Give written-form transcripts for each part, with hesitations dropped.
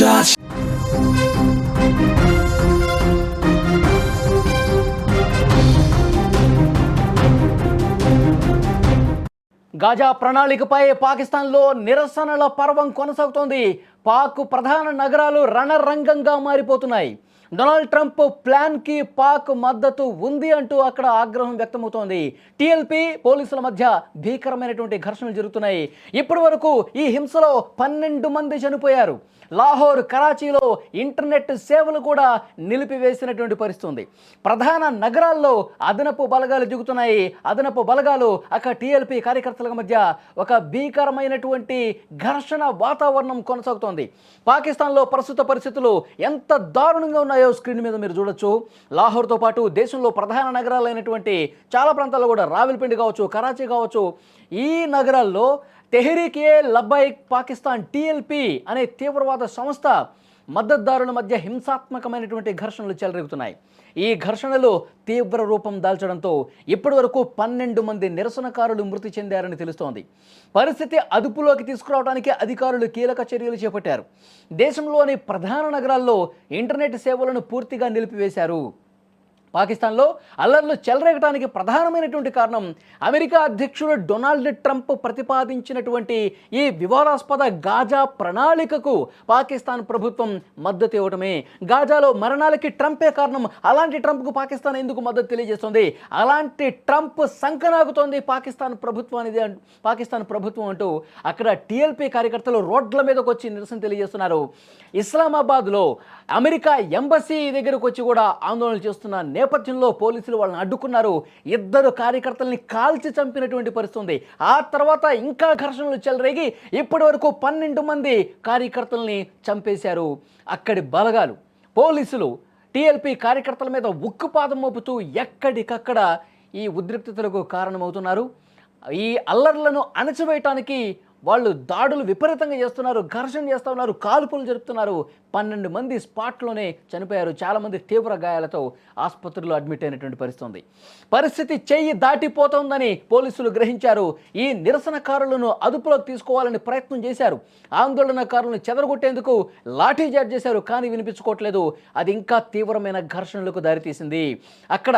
touch. Gaza ప్రణాళికపై పాకిస్తాన్లో నిరసనల పర్వం కొనసాగుతోంది. పాక్ ప్రధాన నగరాలు రణరంగంగా మారిపోతున్నాయి. డొనాల్డ్ ట్రంప్ ప్లాన్కి పాక్ మద్దతు ఉంది అంటూ అక్కడ ఆగ్రహం వ్యక్తమవుతోంది. టీఎల్పీ పోలీసుల మధ్య భీకరమైనటువంటి ఘర్షణలు జరుగుతున్నాయి. ఇప్పటి వరకు ఈ హింసలో 12 మంది చనిపోయారు. లాహోర్, కరాచీలో ఇంటర్నెట్ సేవలు కూడా నిలిపివేసినటువంటి పరిస్థితి ఉంది. ప్రధాన నగరాల్లో అదనపు బలగాలు దిగుతున్నాయి. అదనపు బలగాలు అక్కడ టీఎల్పీ కార్యకర్తల మధ్య ఒక భీకరమైనటువంటి ఘర్షణ వాతావరణం కొనసాగుతోంది. పాకిస్తాన్లో ప్రస్తుత పరిస్థితులు ఎంత దారుణంగా ఉన్నాయో స్క్రీన్ మీద మీరు చూడొచ్చు. లాహోర్తో పాటు దేశంలో ప్రధాన నగరాలైనటువంటి చాలా ప్రాంతాల్లో కూడా రావిల్పిండి కావచ్చు, కరాచీ కావచ్చు, ఈ నగరాల్లో తెహ్రీక్-ఏ-లబ్బాయిక్ పాకిస్తాన్ టీఎల్పీ అనే తీవ్రవాద సంస్థ మద్దతుదారుల మధ్య హింసాత్మకమైనటువంటి ఘర్షణలు చెలరేగుతున్నాయి. ఈ ఘర్షణలు తీవ్ర రూపం దాల్చడంతో ఇప్పటి వరకు 12 మంది నిరసనకారులు మృతి చెందారని తెలుస్తోంది. పరిస్థితి అదుపులోకి తీసుకురావడానికి అధికారులు కీలక చర్యలు చేపట్టారు. దేశంలోని ప్రధాన నగరాల్లో ఇంటర్నెట్ సేవలను పూర్తిగా నిలిపివేశారు. పాకిస్తాన్లో అల్లర్లు చెలరేగడానికి ప్రధానమైనటువంటి కారణం అమెరికా అధ్యక్షుడు డొనాల్డ్ ట్రంప్ ప్రతిపాదించినటువంటి ఈ వివాదాస్పద గాజా ప్రణాళికకు పాకిస్తాన్ ప్రభుత్వం మద్దతు ఇవ్వటమే. గాజాలో మరణాలకి ట్రంపే కారణం. అలాంటి ట్రంప్కు పాకిస్తాన్ ఎందుకు మద్దతు తెలియజేస్తుంది? అలాంటి ట్రంప్ సంకనాగుతోంది పాకిస్తాన్ ప్రభుత్వం అంటూ అక్కడ టీఎల్పీ కార్యకర్తలు రోడ్ల మీదకి వచ్చి నిరసన తెలియజేస్తున్నారు. ఇస్లామాబాద్లో అమెరికా ఎంబసీ దగ్గరకు వచ్చి కూడా ఆందోళన చేస్తున్న నేపథ్యంలో పోలీసులు వాళ్ళని అడ్డుకున్నారు. 2 కార్యకర్తల్ని కాల్చి చంపినటువంటి పరిస్థితి ఉంది. ఆ తర్వాత ఇంకా ఘర్షణలు చెలరేగి ఇప్పటి వరకు 12 మంది కార్యకర్తల్ని చంపేశారు. అక్కడి బలగాలు, పోలీసులు టీఎల్పీ కార్యకర్తల మీద ఉక్కుపాదం మోపుతూ ఎక్కడికక్కడ ఈ ఉద్రిక్తతలకు కారణమవుతున్నారు. ఈ అల్లర్లను అణచివేయటానికి వాళ్ళు దాడులు విపరీతంగా చేస్తున్నారు, ఘర్షణ చేస్తూ ఉన్నారు, కాల్పులు జరుపుతున్నారు. 12 మంది స్పాట్లోనే చనిపోయారు. చాలామంది తీవ్ర గాయాలతో ఆసుపత్రిలో అడ్మిట్ అయినటువంటి పరిస్థితి ఉంది. పరిస్థితి చెయ్యి దాటిపోతోందని పోలీసులు గ్రహించారు. ఈ నిరసనకారులను అదుపులోకి తీసుకోవాలని ప్రయత్నం చేశారు. ఆందోళనకారులను చెదరగొట్టేందుకు లాఠీ చార్జ్ చేశారు, కానీ వినిపించుకోవట్లేదు. అది ఇంకా తీవ్రమైన ఘర్షణలకు దారితీసింది. అక్కడ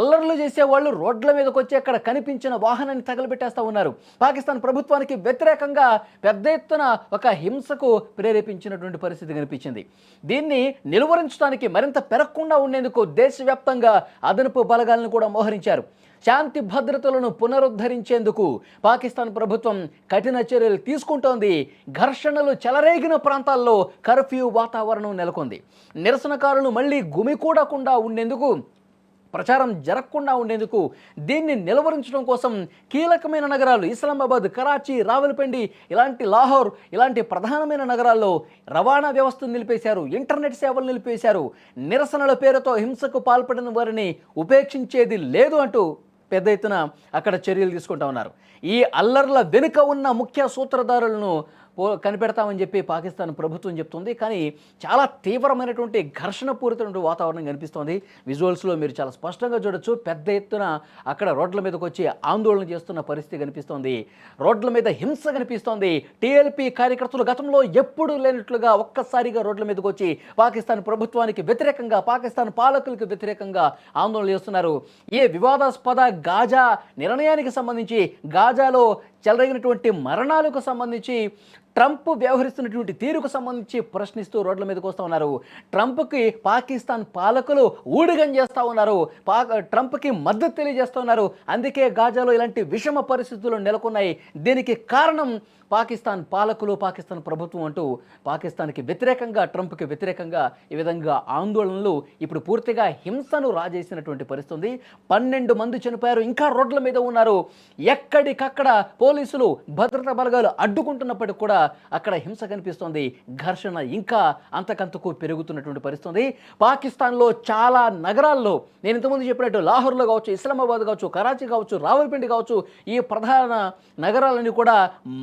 అల్లర్లు చేసేవాళ్ళు రోడ్ల మీదకి వచ్చి అక్కడ కనిపించిన వాహనాన్ని తగలబెట్టేస్తూ ఉన్నారు. పాకిస్తాన్ ప్రభుత్వానికి వ్యతిరేకంగా పెద్ద ఎత్తున ఒక హింసకు ప్రేరేపించినటువంటి పరిస్థితి కనిపించింది. దీన్ని నిలువరించడానికి మరింత పెరగకుండా ఉండేందుకు దేశవ్యాప్తంగా అదనపు బలగాలను కూడా మోహరించారు. శాంతి భద్రతలను పునరుద్ధరించేందుకు పాకిస్తాన్ ప్రభుత్వం కఠిన చర్యలు తీసుకుంటోంది. ఘర్షణలు చెలరేగిన ప్రాంతాల్లో కర్ఫ్యూ వాతావరణం నెలకొంది. నిరసనకారులు మళ్ళీ గుమికూడకుండా ఉండేందుకు, ప్రచారం జరగకుండా ఉండేందుకు, దీన్ని నిలువరించడం కోసం కీలకమైన నగరాలు ఇస్లామాబాద్, కరాచీ, రావల్పిండి లాహోర్ ఇలాంటి ప్రధానమైన నగరాల్లో రవాణా వ్యవస్థను నిలిపేశారు, ఇంటర్నెట్ సేవలు నిలిపేశారు. నిరసనల పేరుతో హింసకు పాల్పడిన వారిని ఉపేక్షించేది లేదు అంటూ పెద్ద ఎత్తున అక్కడ చర్యలు తీసుకుంటా ఉన్నారు. ఈ అల్లర్ల వెనుక ఉన్న ముఖ్య సూత్రధారులను కనిపెడతామని చెప్పి పాకిస్తాన్ ప్రభుత్వం చెప్తుంది. కానీ చాలా తీవ్రమైనటువంటి ఘర్షణ పూరితమైన వాతావరణం కనిపిస్తోంది. విజువల్స్లో మీరు చాలా స్పష్టంగా చూడొచ్చు. పెద్ద ఎత్తున అక్కడ రోడ్ల మీదకి వచ్చి ఆందోళన చేస్తున్న పరిస్థితి కనిపిస్తోంది. రోడ్ల మీద హింస కనిపిస్తోంది. టీఎల్పీ కార్యకర్తలు గతంలో ఎప్పుడూ లేనట్లుగా ఒక్కసారిగా రోడ్ల మీదకి వచ్చి పాకిస్తాన్ ప్రభుత్వానికి వ్యతిరేకంగా, పాకిస్తాన్ పాలకులకు వ్యతిరేకంగా ఆందోళన చేస్తున్నారు. ఈ వివాదాస్పద గాజా నిర్ణయానికి సంబంధించి, గాజాలో చెలరేగినటువంటి మరణాలకు సంబంధించి, ట్రంప్ వ్యవహరిస్తున్నటువంటి తీరుకు సంబంధించి ప్రశ్నిస్తూ రోడ్ల మీదకి వస్తూ ఉన్నారు. ట్రంప్కి పాకిస్తాన్ పాలకులు ఊడిగం చేస్తూ ఉన్నారు. ట్రంప్కి మద్దతు తెలియజేస్తూ ఉన్నారు. అందుకే గాజాలో ఇలాంటి విషమ పరిస్థితులు నెలకొన్నాయి. దీనికి కారణం పాకిస్తాన్ పాలకులు, పాకిస్తాన్ ప్రభుత్వం అంటూ పాకిస్తాన్కి వ్యతిరేకంగా, ట్రంప్కి వ్యతిరేకంగా ఈ విధంగా ఆందోళనలు ఇప్పుడు పూర్తిగా హింసను రాజేసినటువంటి పరిస్థితి. 12 మంది చనిపోయారు, ఇంకా రోడ్ల మీద ఉన్నారు. ఎక్కడికక్కడ పోలీసులు, భద్రతా బలగాలు అడ్డుకుంటున్నప్పటికీ కూడా అక్కడ హింస కనిపిస్తోంది. ఘర్షణ ఇంకా అంతకంతకు పెరుగుతున్నటువంటి పరిస్థితి. పాకిస్తాన్లో చాలా నగరాల్లో, నేను ఇంతకుముందు చెప్పినట్టు లాహోర్లో కావచ్చు, ఇస్లామాబాద్ కావచ్చు, కరాచీ కావచ్చు, రావల్పిండి కావచ్చు, ఈ ప్రధాన నగరాలన్నీ కూడా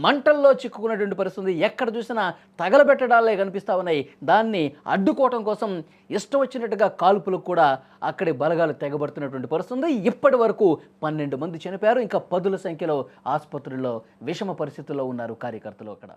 మంటల్లో చిక్కుకున్నటువంటి పరిస్థితి. ఎక్కడ చూసినా తగలబెట్టడాలే కనిపిస్తూ ఉన్నాయి. దాన్ని అడ్డుకోవటం కోసం ఇష్టం వచ్చినట్టుగా కాల్పులకు కూడా అక్కడి బలగాలు తెగబడుతున్నటువంటి పరిస్థితి. ఇప్పటి వరకు 12 మంది చనిపోయారు. ఇంకా 10ల సంఖ్యలో ఆసుపత్రుల్లో విషమ పరిస్థితుల్లో ఉన్నారు కార్యకర్తలు అక్కడ.